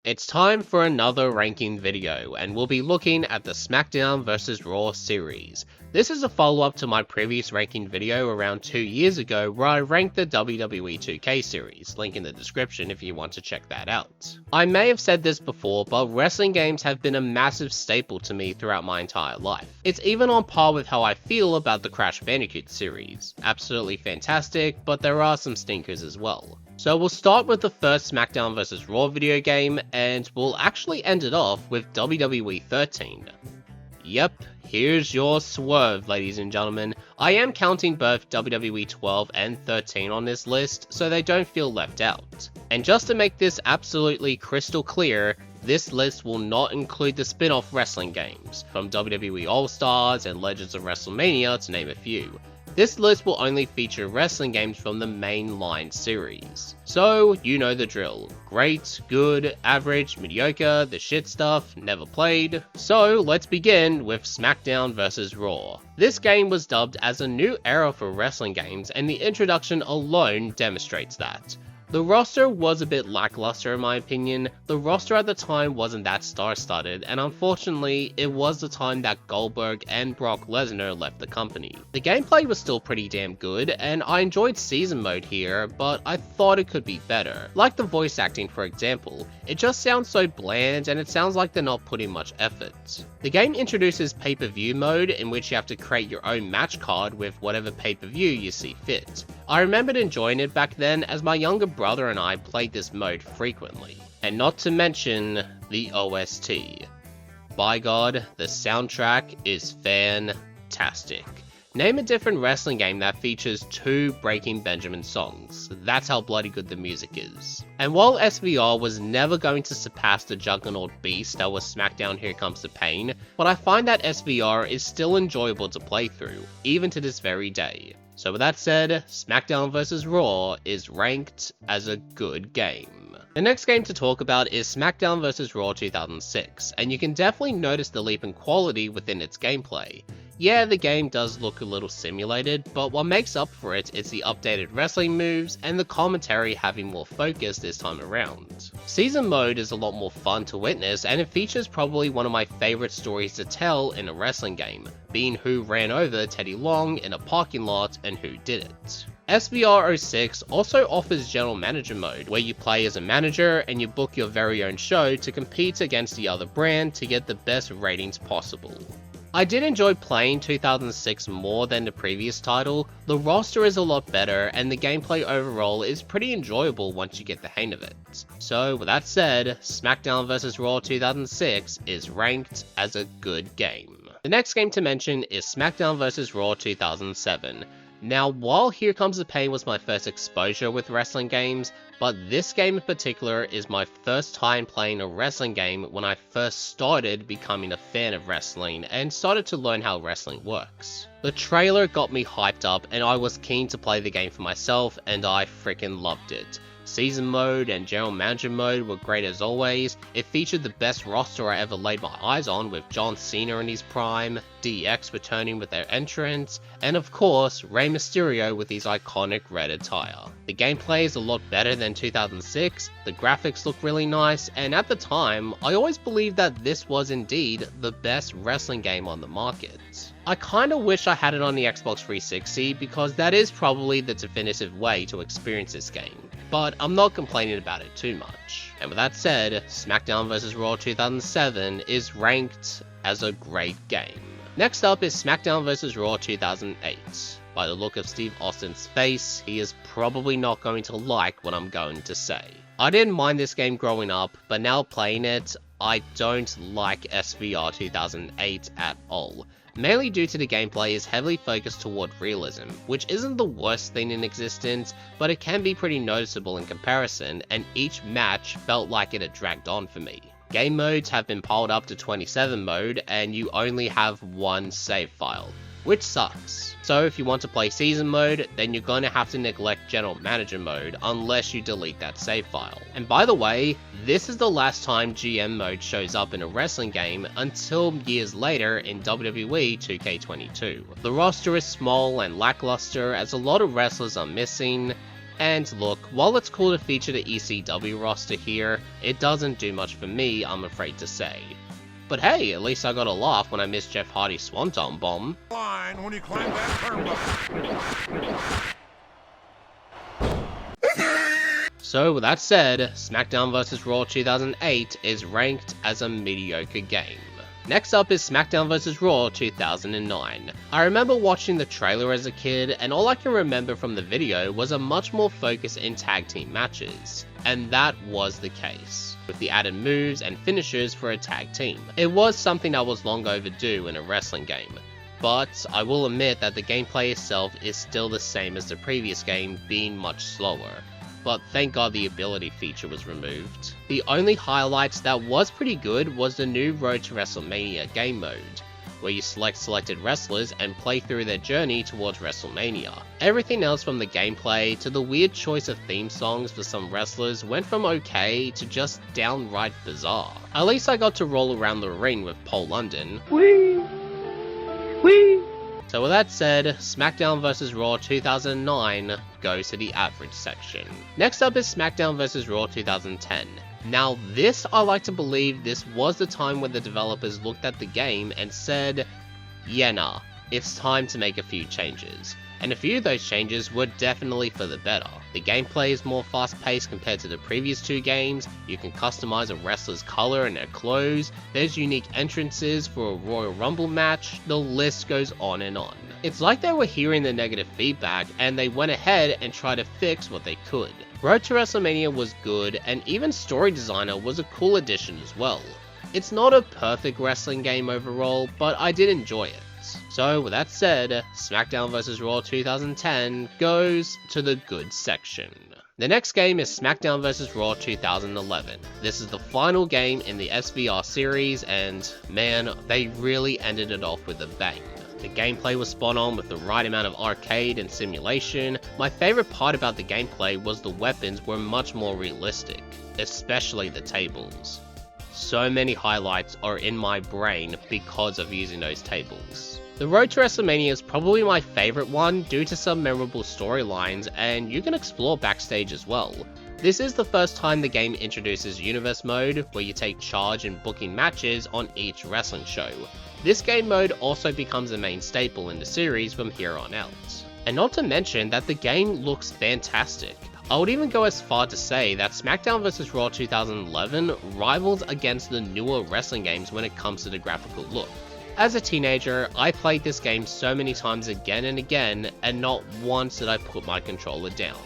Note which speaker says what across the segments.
Speaker 1: It's time for another ranking video, and we'll be looking at the Smackdown vs Raw series. This is a follow-up to my previous ranking video around 2 years ago where I ranked the WWE 2K series, link in the description if you want to check that out. I may have said this before, but wrestling games have been a massive staple to me throughout my entire life. It's even on par with how I feel about the Crash Bandicoot series. Absolutely fantastic, but there are some stinkers as well. So we'll start with the first Smackdown vs Raw video game, and we'll actually end it off with WWE 13. Yep, here's your swerve, ladies and gentlemen. I am counting both WWE 12 and 13 on this list, so they don't feel left out. And just to make this absolutely crystal clear, this list will not include the spin-off wrestling games, from WWE All-Stars and Legends of WrestleMania to name a few. This list will only feature wrestling games from the mainline series. So, you know the drill. Great, good, average, mediocre, the shit stuff, never played. So, let's begin with Smackdown vs Raw. This game was dubbed as a new era for wrestling games, and the introduction alone demonstrates that. The roster was a bit lackluster in my opinion. The roster at the time wasn't that star-studded, and unfortunately, it was the time that Goldberg and Brock Lesnar left the company. The gameplay was still pretty damn good, and I enjoyed season mode here, but I thought it could be better. Like the voice acting for example, it just sounds so bland and it sounds like they're not putting much effort. The game introduces pay-per-view mode, in which you have to create your own match card with whatever pay-per-view you see fit. I remembered enjoying it back then, as my younger brother and I played this mode frequently. And not to mention the OST. By God, the soundtrack is fantastic. Name a different wrestling game that features 2 Breaking Benjamin songs. That's how bloody good the music is. And while SVR was never going to surpass the juggernaut beast that was Smackdown Here Comes the Pain, but I find that SVR is still enjoyable to play through, even to this very day. So with that said, Smackdown vs Raw is ranked as a good game. The next game to talk about is Smackdown vs Raw 2006, and you can definitely notice the leap in quality within its gameplay. Yeah, the game does look a little simulated, but what makes up for it is the updated wrestling moves and the commentary having more focus this time around. Season mode is a lot more fun to witness, and it features probably one of my favorite stories to tell in a wrestling game, being who ran over Teddy Long in a parking lot and who did it. SVR 06 also offers General Manager mode, where you play as a manager and you book your very own show to compete against the other brand to get the best ratings possible. I did enjoy playing 2006 more than the previous title. The roster is a lot better and the gameplay overall is pretty enjoyable once you get the hang of it. So with that said, Smackdown vs Raw 2006 is ranked as a good game. The next game to mention is Smackdown vs Raw 2007. Now, while Here Comes the Pain was my first exposure with wrestling games, but this game in particular is my first time playing a wrestling game when I first started becoming a fan of wrestling and started to learn how wrestling works. The trailer got me hyped up and I was keen to play the game for myself, and I freaking loved it. Season mode and General Manager mode were great as always. It featured the best roster I ever laid my eyes on, with John Cena in his prime, DX returning with their entrance, and of course, Rey Mysterio with his iconic red attire. The gameplay is a lot better than 2006, the graphics look really nice, and at the time, I always believed that this was indeed the best wrestling game on the market. I kinda wish I had it on the Xbox 360 because that is probably the definitive way to experience this game, but I'm not complaining about it too much. And with that said, Smackdown vs Raw 2007 is ranked as a great game. Next up is Smackdown vs Raw 2008. By the look of Steve Austin's face, he is probably not going to like what I'm going to say. I didn't mind this game growing up, but now playing it, I don't like SVR 2008 at all. Mainly due to the gameplay is heavily focused toward realism, which isn't the worst thing in existence, but it can be pretty noticeable in comparison, and each match felt like it had dragged on for me. Game modes have been piled up to 27 mode, and you only have one save file, which sucks. So if you want to play season mode, then you're going to have to neglect General Manager mode unless you delete that save file. And by the way, this is the last time GM mode shows up in a wrestling game until years later in WWE 2K22. The roster is small and lackluster as a lot of wrestlers are missing, And look, while it's cool to feature the ECW roster here, it doesn't do much for me, I'm afraid to say. But hey, at least I got a laugh when I missed Jeff Hardy's Swanton Bomb.
Speaker 2: Line when you climb that turnbuckle.
Speaker 1: So with that said, Smackdown vs Raw 2008 is ranked as a mediocre game. Next up is Smackdown vs Raw 2009. I remember watching the trailer as a kid, and all I can remember from the video was a much more focus in tag team matches. And that was the case, with the added moves and finishers for a tag team. It was something that was long overdue in a wrestling game, but I will admit that the gameplay itself is still the same as the previous game, being much slower. But thank God the ability feature was removed. The only highlights that was pretty good was the new Road to WrestleMania game mode, where you select selected wrestlers and play through their journey towards WrestleMania. Everything else from the gameplay to the weird choice of theme songs for some wrestlers went from okay to just downright bizarre. At least I got to roll around the ring with Paul London. Whee! Whee! So with that said, Smackdown vs Raw 2009 goes to the average section. Next up is Smackdown vs Raw 2010. Now this, I like to believe this was the time when the developers looked at the game and said, yeah nah, it's time to make a few changes. And a few of those changes were definitely for the better. The gameplay is more fast paced compared to the previous two games, you can customize a wrestler's color and their clothes, there's unique entrances for a Royal Rumble match, the list goes on and on. It's like they were hearing the negative feedback and they went ahead and tried to fix what they could. Road to WrestleMania was good, and even Story Designer was a cool addition as well. It's not a perfect wrestling game overall, but I did enjoy it. So with that said, Smackdown vs Raw 2010 goes to the good section. The next game is Smackdown vs Raw 2011. This is the final game in the SVR series, and man, they really ended it off with a bang. The gameplay was spot on with the right amount of arcade and simulation. My favorite part about the gameplay was the weapons were much more realistic, especially the tables. So many highlights are in my brain because of using those tables. The Road to WrestleMania is probably my favorite one due to some memorable storylines, and you can explore backstage as well. This is the first time the game introduces Universe Mode, where you take charge in booking matches on each wrestling show. This game mode also becomes a main staple in the series from here on out. And not to mention that the game looks fantastic. I would even go as far to say that Smackdown vs Raw 2011 rivals against the newer wrestling games when it comes to the graphical look. As a teenager, I played this game so many times again and again, and not once did I put my controller down.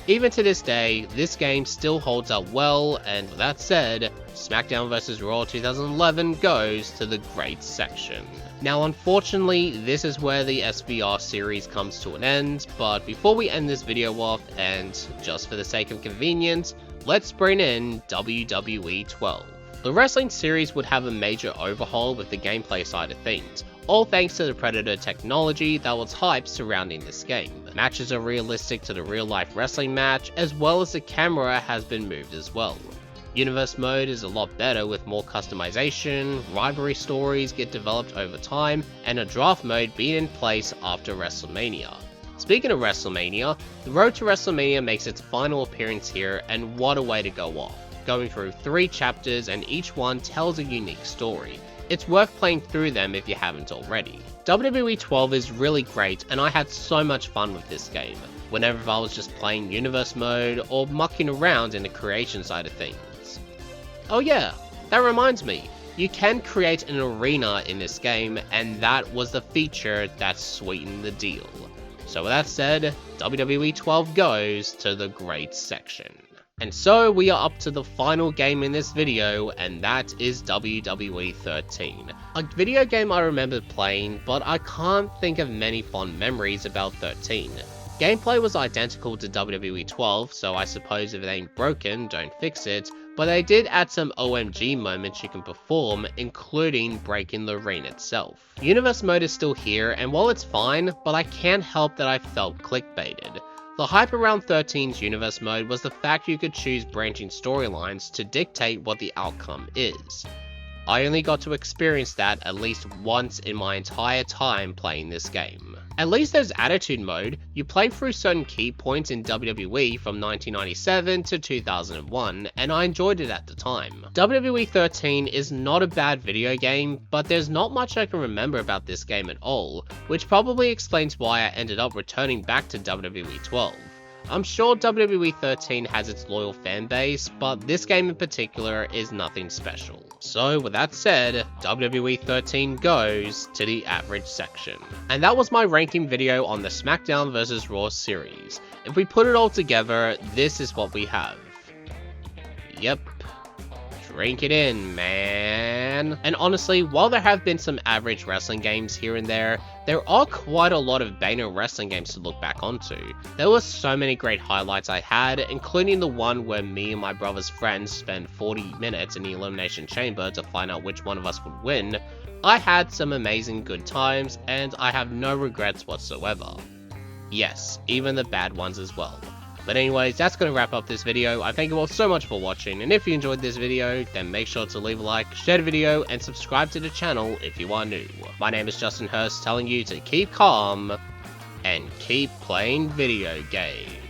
Speaker 1: Even to this day, this game still holds up well, and with that said, Smackdown vs Raw 2011 goes to the great section. Now unfortunately, this is where the SVR series comes to an end, but before we end this video off, and just for the sake of convenience, let's bring in WWE 12. The wrestling series would have a major overhaul with the gameplay side of things, all thanks to the Predator technology that was hyped surrounding this game. The matches are realistic to the real life wrestling match, as well as the camera has been moved as well. Universe mode is a lot better with more customization, rivalry stories get developed over time, and a draft mode being in place after WrestleMania. Speaking of WrestleMania, the Road to WrestleMania makes its final appearance here, and what a way to go off. Going through 3 chapters and each one tells a unique story. It's worth playing through them if you haven't already. WWE 12 is really great, and I had so much fun with this game, whenever I was just playing Universe mode or mucking around in the creation side of things. Oh yeah, that reminds me, you can create an arena in this game, and that was the feature that sweetened the deal. So with that said, WWE 12 goes to the great section. And so we are up to the final game in this video, and that is WWE 13. A video game I remember playing, but I can't think of many fond memories about 13. Gameplay was identical to WWE 12, so I suppose if it ain't broken, don't fix it, but they did add some OMG moments you can perform, including breaking the ring itself. Universe mode is still here, and while it's fine, but I can't help that I felt clickbaited. The hype around 13's Universe mode was the fact you could choose branching storylines to dictate what the outcome is. I only got to experience that at least once in my entire time playing this game. At least there's Attitude Mode. You play through certain key points in WWE from 1997 to 2001, and I enjoyed it at the time. WWE 13 is not a bad video game, but there's not much I can remember about this game at all, which probably explains why I ended up returning back to WWE 12. I'm sure WWE 13 has its loyal fan base, but this game in particular is nothing special. So with that said, WWE 13 goes to the average section. And that was my ranking video on the Smackdown vs Raw series. If we put it all together, this is what we have. Yep. Drink it in, man. And honestly, while there have been some average wrestling games here and there are quite a lot of banger wrestling games to look back onto. There were so many great highlights I had, including the one where me and my brother's friends spent 40 minutes in the Elimination Chamber to find out which one of us would win. I had some amazing good times, and I have no regrets whatsoever. Yes, even the bad ones as well. But anyways, that's going to wrap up this video. I thank you all so much for watching, and if you enjoyed this video, then make sure to leave a like, share the video, and subscribe to the channel if you are new. My name is Justin Hurst, telling you to keep calm, and keep playing video games.